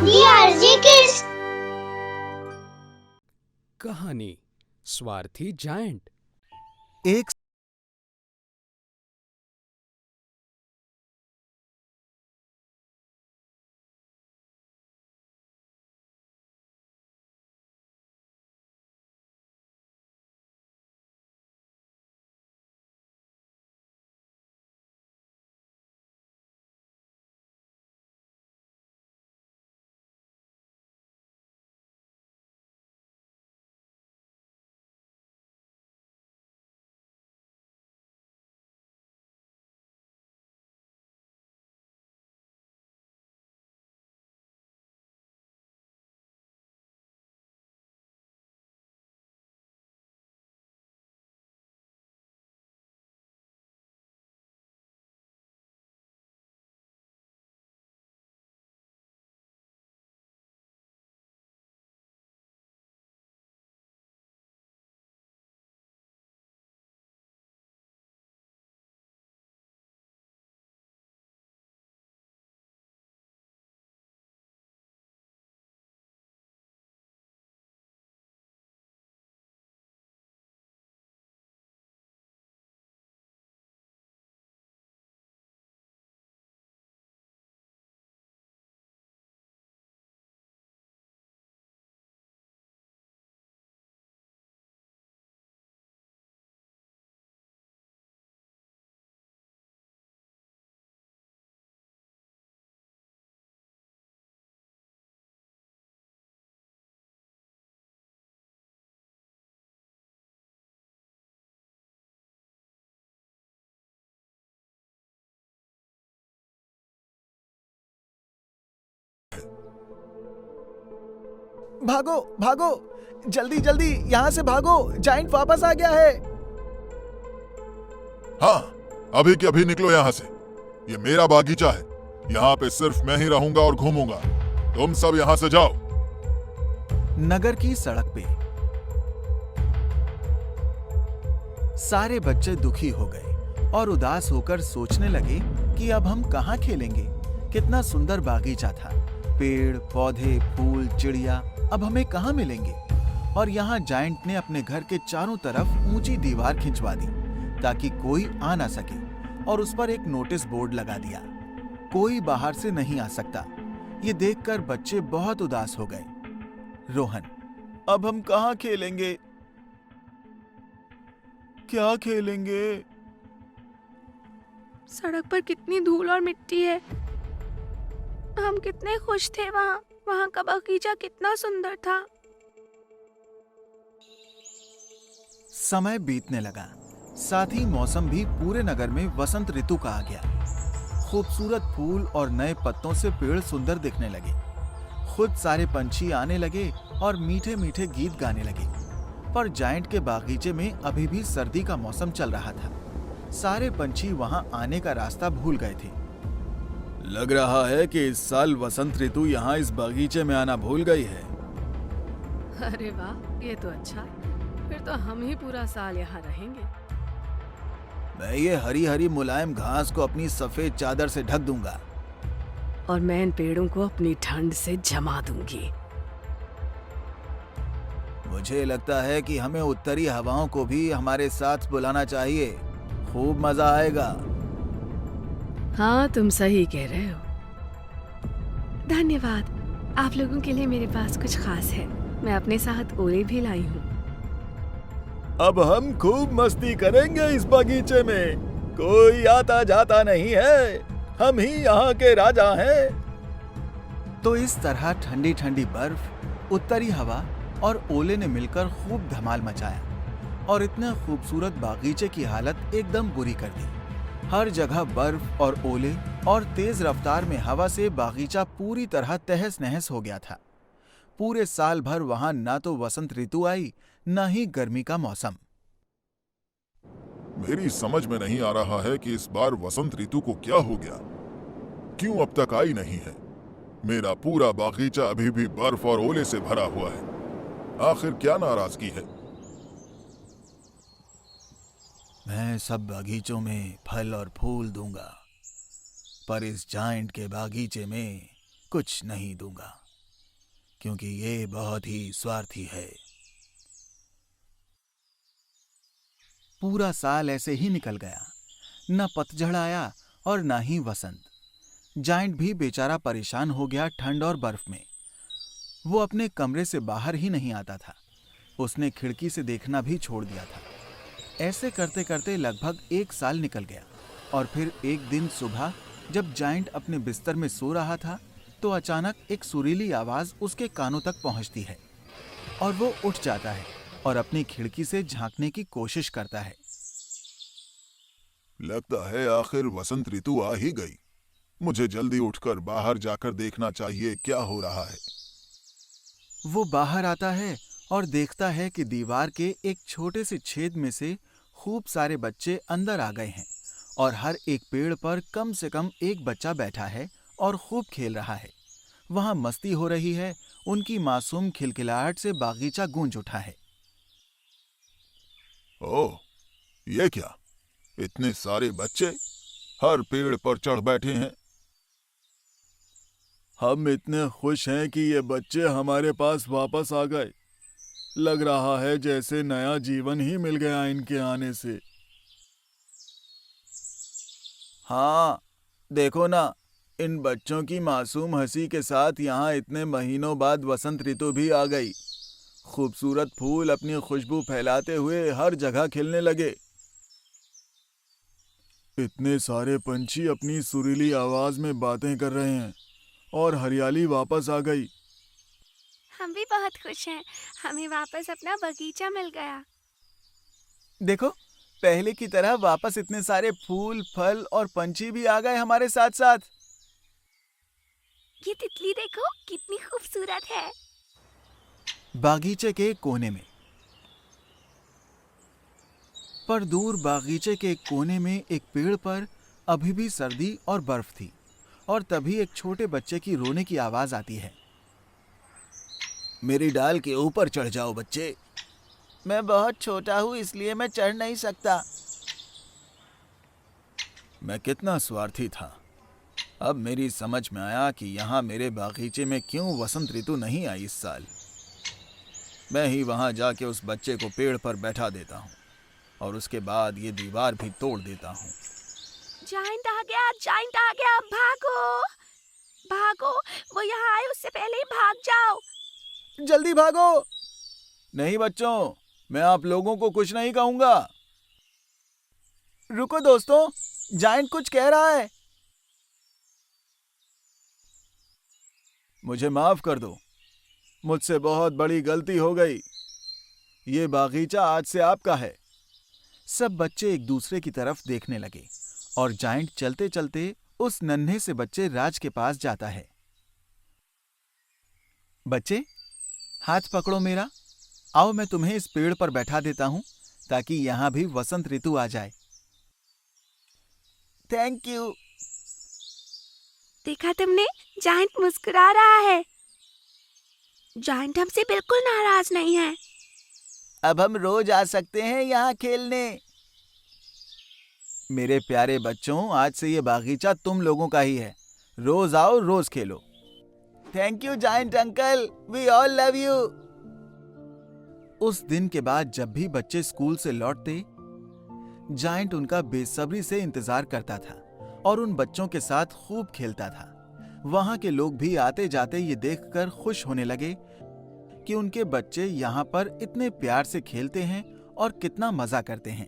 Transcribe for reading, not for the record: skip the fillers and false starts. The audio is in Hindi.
डीआरजे किड्स। कहानी स्वार्थी जायंट। एक भागो भागो, जल्दी जल्दी यहाँ से भागो, जायंट वापस आ गया है। हाँ, अभी के अभी निकलो यहाँ से। ये मेरा बागीचा है, यहाँ पे सिर्फ मैं ही रहूंगा और घूमूंगा। तुम सब यहाँ से जाओ। नगर की सड़क पे सारे बच्चे दुखी हो गए और उदास होकर सोचने लगे कि अब हम कहाँ खेलेंगे। कितना सुंदर बागीचा था, पेड़ पौधे फूल चिड़िया अब हमें कहाँ मिलेंगे। और यहाँ जायंट ने अपने घर के चारों तरफ ऊंची दीवार खिंचवा दी ताकि कोई आ ना सके, और उस पर एक नोटिस बोर्ड लगा दिया, कोई बाहर से नहीं आ सकता। ये देखकर बच्चे बहुत उदास हो गए। रोहन, अब हम कहाँ खेलेंगे? क्या खेलेंगे? सड़क पर कितनी धूल और मिट्टी है। हम कितने खुश थे वहाँ का बगीचा कितना सुंदर था। समय बीतने लगा, साथ ही मौसम भी पूरे नगर में वसंत ऋतु का आ गया। खूबसूरत फूल और नए पत्तों से पेड़ सुंदर दिखने लगे। खुद सारे पंछी आने लगे और मीठे मीठे गीत गाने लगे। पर जायंट के बागीचे में अभी भी सर्दी का मौसम चल रहा था। सारे पंछी वहां आने का रास्ता भूल गए थे। लग रहा है कि इस साल वसंत ऋतु यहाँ इस बागीचे में आना भूल गई है। अरे वाह, ये तो अच्छा। फिर तो हम ही पूरा साल यहाँ रहेंगे। मैं ये हरी हरी मुलायम घास को अपनी सफेद चादर से ढक दूंगा, और मैं इन पेड़ों को अपनी ठंड से जमा दूंगी। मुझे लगता है कि हमें उत्तरी हवाओं को भी हमारे साथ बुलाना चाहिए। खूब मजा आएगा। हाँ, तुम सही कह रहे हो। धन्यवाद। आप लोगों के लिए मेरे पास कुछ खास है। मैं अपने साथ ओले भी लाई हूँ। अब हम खूब मस्ती करेंगे इस बगीचे में। कोई आता जाता नहीं है, हम ही यहाँ के राजा हैं। तो इस तरह ठंडी ठंडी बर्फ, उत्तरी हवा और ओले ने मिलकर खूब धमाल मचाया और इतने खूबसूरत बागीचे की हालत एकदम बुरी कर दी। हर जगह बर्फ और ओले और तेज रफ्तार में हवा से बागीचा पूरी तरह तहस नहस हो गया था। पूरे साल भर वहां ना तो वसंत ऋतु आई, न ही गर्मी का मौसम। मेरी समझ में नहीं आ रहा है कि इस बार वसंत ऋतु को क्या हो गया, क्यों अब तक आई नहीं है। मेरा पूरा बागीचा अभी भी बर्फ और ओले से भरा हुआ है। आखिर क्या नाराजगी है? मैं सब बागीचों में फल और फूल दूंगा, पर इस जायंट के बागीचे में कुछ नहीं दूंगा। क्योंकि ये बहुत ही स्वार्थी है। पूरा साल ऐसे ही निकल गया। न पतझड़ आया और न ही वसंत। जायंट भी बेचारा परेशान हो गया ठंड और बर्फ में। वो अपने कमरे से बाहर ही नहीं आता था। उसने खिड़की से देखना भी छोड़ दिया था। ऐसे करते करते लगभग 1 साल निकल गया और फिर एक दिन सुबह जब जायंट अपने बिस्तर में सो रहा था तो अचानक एक सुरीली आवाज उसके कानों तक पहुंचती है और वो उठ जाता है और अपनी खिड़की से झांकने की कोशिश करता है। लगता है आखिर वसंत ऋतु आ ही गई। मुझे जल्दी उठकर बाहर जाकर देखना चाहिए क्या हो रहा है। वो बाहर आता है और देखता है कि दीवार के एक छोटे से छेद में से खूब सारे बच्चे अंदर आ गए हैं और हर एक पेड़ पर कम से कम एक बच्चा बैठा है और खूब खेल रहा है। वहां मस्ती हो रही है। उनकी मासूम खिलखिलाहट से बागीचा गूंज उठा है। ओह, ये क्या? इतने सारे बच्चे हर पेड़ पर चढ़ बैठे हैं। हम इतने खुश हैं कि ये बच्चे हमारे पास वापस आ गए। लग रहा है जैसे नया जीवन ही मिल गया इनके आने से। हाँ, देखो ना, इन बच्चों की मासूम हंसी के साथ यहाँ इतने महीनों बाद वसंत ऋतु भी आ गई। खूबसूरत फूल अपनी खुशबू फैलाते हुए हर जगह खिलने लगे। इतने सारे पंछी अपनी सुरीली आवाज में बातें कर रहे हैं और हरियाली वापस आ गई। हम भी बहुत खुश हैं। हमें वापस अपना बगीचा मिल गया। देखो, पहले की तरह वापस इतने सारे फूल, फल और पंछी भी आ गए हमारे साथ साथ। ये तितली देखो कितनी खूबसूरत है। बागीचे के कोने में। पर दूर बागीचे के कोने में एक पेड़ पर अभी भी सर्दी और बर्फ थी और तभी एक छोटे बच्चे की रोने की आवाज आती है। मेरी डाल के ऊपर चढ़ जाओ बच्चे। मैं बहुत छोटा हूं इसलिए मैं चढ़ नहीं सकता। मैं कितना स्वार्थी था। अब मेरी समझ में आया कि यहाँ मेरे बागीचे में क्यों वसंत ऋतु नहीं आई इस साल। मैं ही वहां जाके उस बच्चे को पेड़ पर बैठा देता हूँ और उसके बाद ये दीवार भी तोड़ देता हूँ। जायंट आ गया, जायंट आ गया, भागो भागो, वो यहाँ आए उससे पहले ही भाग जाओ। जल्दी भागो। नहीं बच्चों, मैं आप लोगों को कुछ नहीं कहूंगा। रुको दोस्तों, जायंट कुछ कह रहा है। मुझे माफ कर दो, मुझसे बहुत बड़ी गलती हो गई। ये बागीचा आज से आपका है। सब बच्चे एक दूसरे की तरफ देखने लगे और जायंट चलते चलते उस नन्हे से बच्चे राज के पास जाता है। बच्चे, हाथ पकड़ो मेरा। आओ मैं तुम्हें इस पेड़ पर बैठा देता हूं ताकि यहां भी वसंत ऋतु आ जाए। Thank you. देखा तुमने, जायंट मुस्कुरा रहा है। जायंट हमसे बिल्कुल नाराज नहीं है। अब हम रोज आ सकते हैं यहाँ खेलने। मेरे प्यारे बच्चों, आज से ये बागीचा तुम लोगों का ही है। रोज आओ, रोज खेलो। Thank you giant uncle, we all love you. उस दिन के बाद जब भी बच्चे स्कूल से लौटते, जायंट उनका बेसब्री से इंतजार करता था और उन बच्चों के साथ खूब खेलता था। वहां के लोग भी आते जाते ये देखकर खुश होने लगे कि उनके बच्चे यहाँ पर इतने प्यार से खेलते हैं और कितना मजा करते हैं।